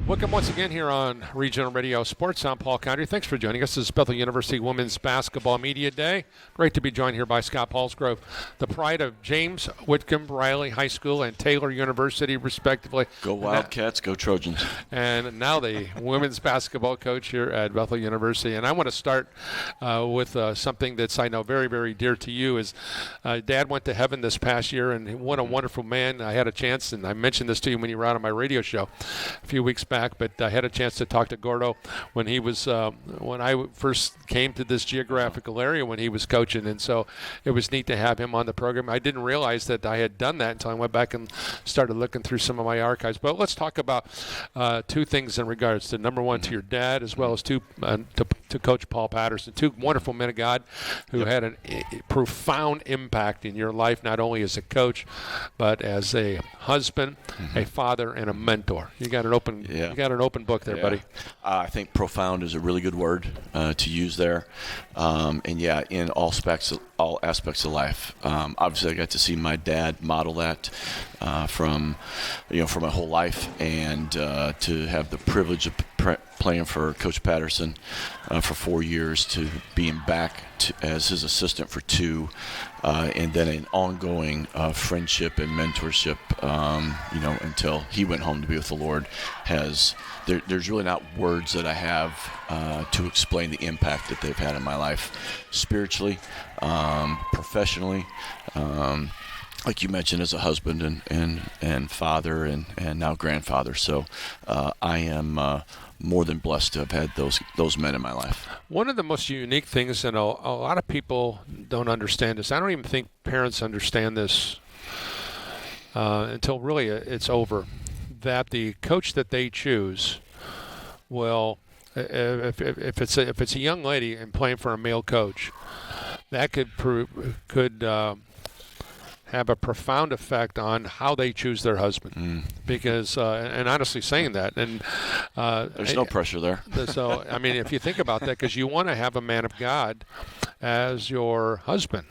Welcome once again here on Regional Radio Sports. I'm Paul Condry. Thanks for joining us. This is Bethel University Women's Basketball Media Day. Great to be joined here by Scott Polsgrove, the pride of James Whitcomb Riley High School and Taylor University, respectively. Go Wildcats, go Trojans. And now the women's basketball coach here at Bethel University. And I want to start with something that's I know very, very dear to you. Is Dad went to heaven this past year, and what a wonderful man. I had a chance, and I mentioned this to you when you were out on my radio show a few weeks back, but I had a chance to talk to Gordo when he was when I first came to this geographical area when he was coaching, and so it was neat to have him on the program. I didn't realize that I had done that until I went back and started looking through some of my archives. But let's talk about two things in regards to, number one, to your dad, as well as to Coach Paul Patterson, two wonderful men of God who had a profound impact in your life, not only as a coach, but as a husband, a father, and a mentor. You got an open You got an open book there, buddy. I think profound is a really good word to use there. And in all aspects of life. Obviously, I got to see my dad model that for my whole life, and to have the privilege of playing for Coach Patterson for 4 years, to being back as his assistant for 2, and then an ongoing friendship and mentorship, until he went home to be with the Lord. There's really not words that I have to explain the impact that they've had in my life, spiritually, professionally, like you mentioned, as a husband and father and now grandfather. So I am more than blessed to have had those men in my life. One of the most unique things, and a lot of people don't understand this, I don't even think parents understand this until really it's over, that the coach that they choose will, if it's a young lady and playing for a male coach, that could have a profound effect on how they choose their husband. Because, and honestly saying that, and there's no pressure there. So, I mean, if you think about that, because you want to have a man of God as your husband.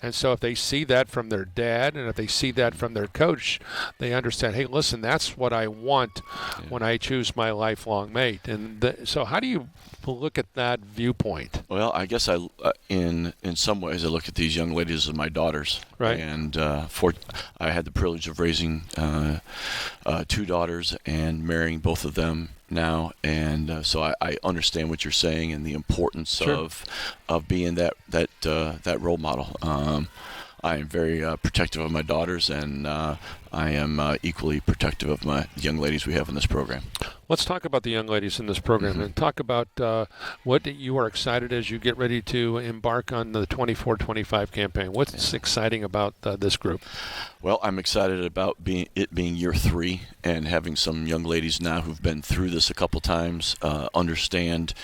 And so if they see that from their dad, and if they see that from their coach, they understand, hey, listen, that's what I want when I choose my lifelong mate. And so how do you look at that viewpoint? Well, I guess in some ways, I look at these young ladies as my daughters. Right. And I had the privilege of raising 2 daughters and marrying both of them now, and so I understand what you're saying and the importance of being that role model. I am very protective of my daughters, and I am equally protective of my young ladies we have in this program. Let's talk about the young ladies in this program and talk about what you are excited as you get ready to embark on the 24-25 campaign. What's exciting about this group? Well, I'm excited about it being year 3 and having some young ladies now who've been through this a couple times, understand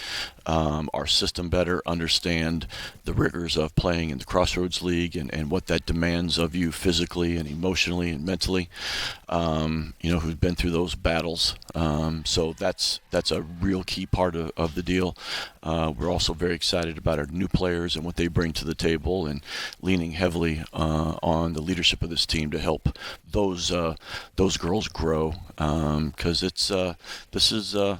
our system better, understand the rigors of playing in the Crossroads League and what that demands of you physically and emotionally and mentally, who've been through those battles. So that's a real key part of the deal. We're also very excited about our new players and what they bring to the table, and leaning heavily on the leadership of this team to help those girls grow, because this is the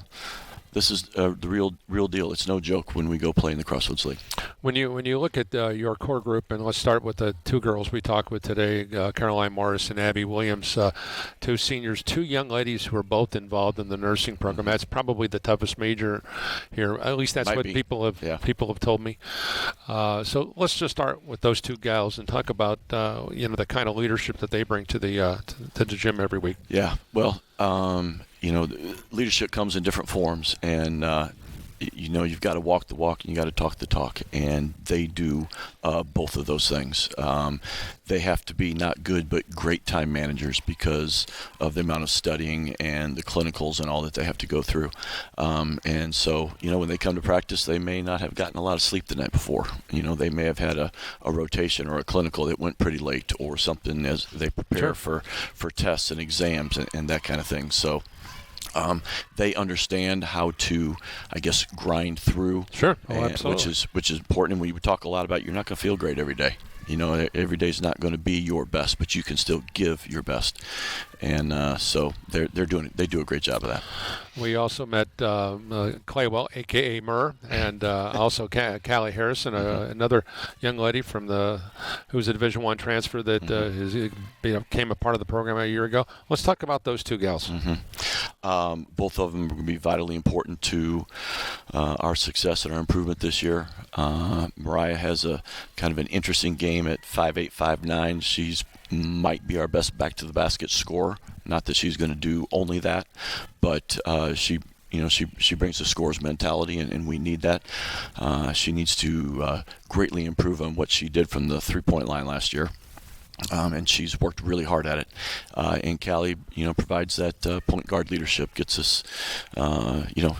real deal. It's no joke when we go play in the Crossroads League. When you look at your core group, and let's start with the 2 girls we talked with today, Caroline Morris and Abby Williams, 2 seniors, 2 young ladies who are both involved in the nursing program. That's probably the toughest major here. At least that's what people have told me. So let's just start with those 2 gals and talk about the kind of leadership that they bring to the gym every week. Yeah. Well. Leadership comes in different forms, and you've got to walk the walk and you got to talk the talk, and they do both of those things. They have to be not good but great time managers because of the amount of studying and the clinicals and all that they have to go through. And so, when they come to practice, they may not have gotten a lot of sleep the night before. They may have had a rotation or a clinical that went pretty late or something as they prepare for tests and exams and that kind of thing. So they understand how to, I guess, grind through. Sure. Oh, absolutely. Which is important. And we talk a lot about, you're not going to feel great every day. Every day's not going to be your best, but you can still give your best. And so they do a great job of that. We also met Claywell, a.k.a. Murr, and also Callie Harrison, another young lady from who's a Division I transfer that became a part of the program a year ago. Let's talk about those two gals. Both of them are going to be vitally important to our success and our improvement this year. Mariah has a kind of an interesting game at 5'8", 5'9". She's might be our best back to the basket scorer. Not that she's going to do only that, but she brings the scorer's mentality, and we need that. She needs to greatly improve on what she did from the three-point line last year. And she's worked really hard at it. And Callie, provides that point guard leadership, gets us,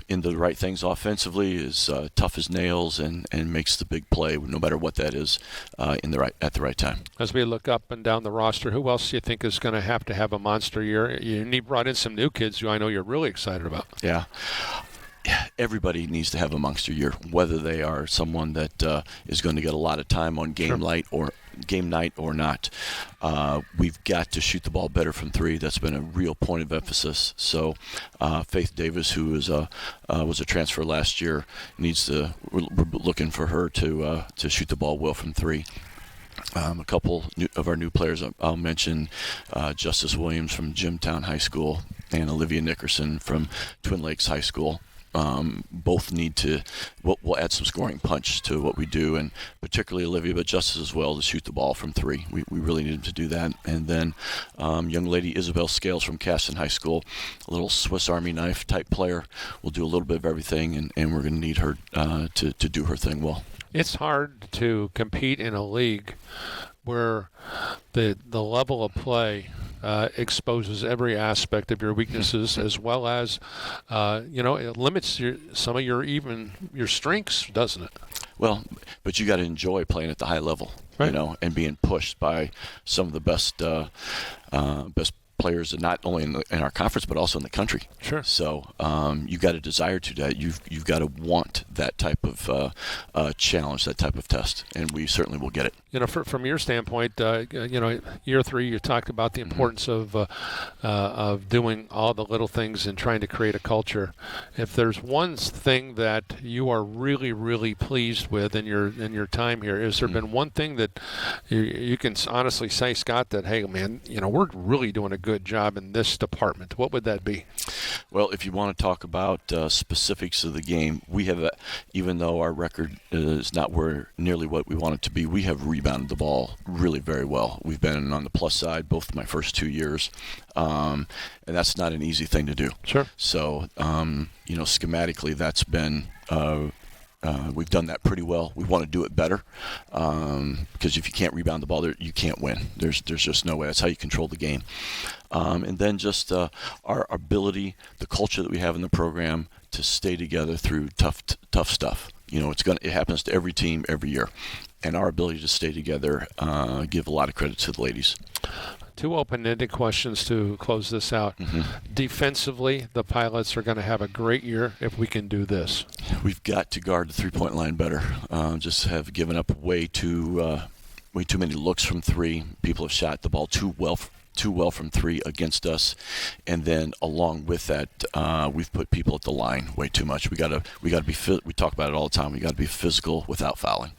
into the right things offensively, is tough as nails, and makes the big play, no matter what that is, at the right time. As we look up and down the roster, who else do you think is going to have a monster year? You brought in some new kids who I know you're really excited about. Yeah. Everybody needs to have a monster year, whether they are someone that is going to get a lot of time on game night or not. We've got to shoot the ball better from three. That's been a real point of emphasis. So Faith Davis, who was a transfer last year, we're looking for her to shoot the ball well from three. A couple of our new players I'll mention, Justice Williams from Jimtown High School and Olivia Nickerson from Twin Lakes High School. Both need to, we'll add some scoring punch to what we do, and particularly Olivia, but Justice as well, to shoot the ball from three. We really need them to do that. And then young lady Isabel Scales from Caston High School, a little Swiss Army knife type player, will do a little bit of everything, and we're going to need her to do her thing well. It's hard to compete in a league where the level of play exposes every aspect of your weaknesses, as well as it limits some of your strengths, doesn't it? Well, but you got to enjoy playing at the high level, right, and being pushed by some of the best players, not only in our conference but also in the country. Sure. So you got a desire to that. You've got to want that type of challenge, that type of test, and we certainly will get it. From your standpoint, year three, you talked about the importance of doing all the little things and trying to create a culture. If there's one thing that you are really, really pleased with in your time here, has there been one thing that you can honestly say, Scott, that, hey, man, we're really doing a good job in this department? What would that be? Well, if you want to talk about specifics of the game, we have, even though our record is not nearly what we want it to be, we have rebounded the ball really very well. We've been on the plus side both my first 2 years, and that's not an easy thing to do. Sure. So, schematically, that's been we've done that pretty well. We want to do it better, because if you can't rebound the ball, you can't win. There's just no way. That's how you control the game. And then just our ability, the culture that we have in the program to stay together through tough stuff. It happens to every team every year, and our ability to stay together, give a lot of credit to the ladies. Two open-ended questions to close this out. Defensively, the Pilots are going to have a great year if we can do this. We've got to guard the three-point line better. Just have given up way too many looks from three. People have shot the ball too well from three against us, and then along with that, we've put people at the line way too much. We got to be. We talk about it all the time. We got to be physical without fouling.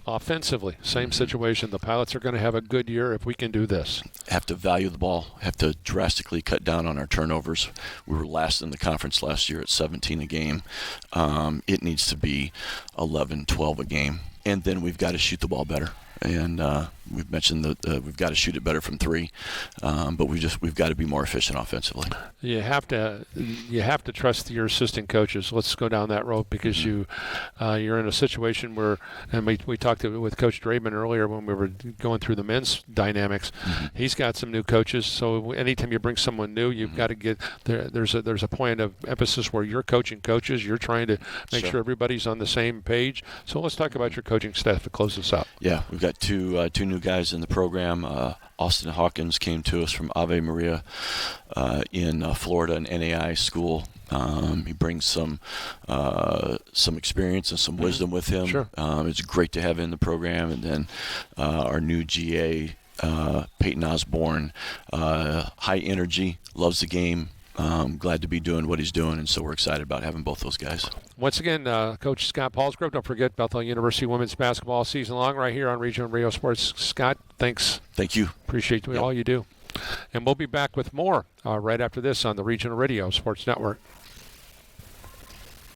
Offensively, same situation. The Pilots are going to have a good year if we can do this. Have to value the ball. Have to drastically cut down on our turnovers. We were last in the conference last year at 17 a game. It needs to be 11, 12 a game. And then we've got to shoot the ball better. And we've mentioned that we've got to shoot it better from three, but we've got to be more efficient offensively. You have to trust your assistant coaches. Let's go down that road, because you're in a situation where, and we talked with Coach Draven earlier when we were going through the men's dynamics. He's got some new coaches, so anytime you bring someone new, you've got to get there. There's a point of emphasis where you're coaching coaches. You're trying to make sure everybody's on the same page. So let's talk about your coaching staff to close this out. Yeah, we've got two new guys in the program. Austin Hawkins came to us from Ave Maria in Florida, an NAI school. He brings some experience and some wisdom with him. Sure. It's great to have in the program. And then our new GA, Peyton Osborne, high energy, loves the game. glad to be doing what he's doing, and so we're excited about having both those guys. Once again, Coach Scott Polsgrove, don't forget Bethel University women's basketball season long right here on Regional Radio Sports. Scott, thanks. Thank you. Appreciate all you do. And we'll be back with more right after this on the Regional Radio Sports Network.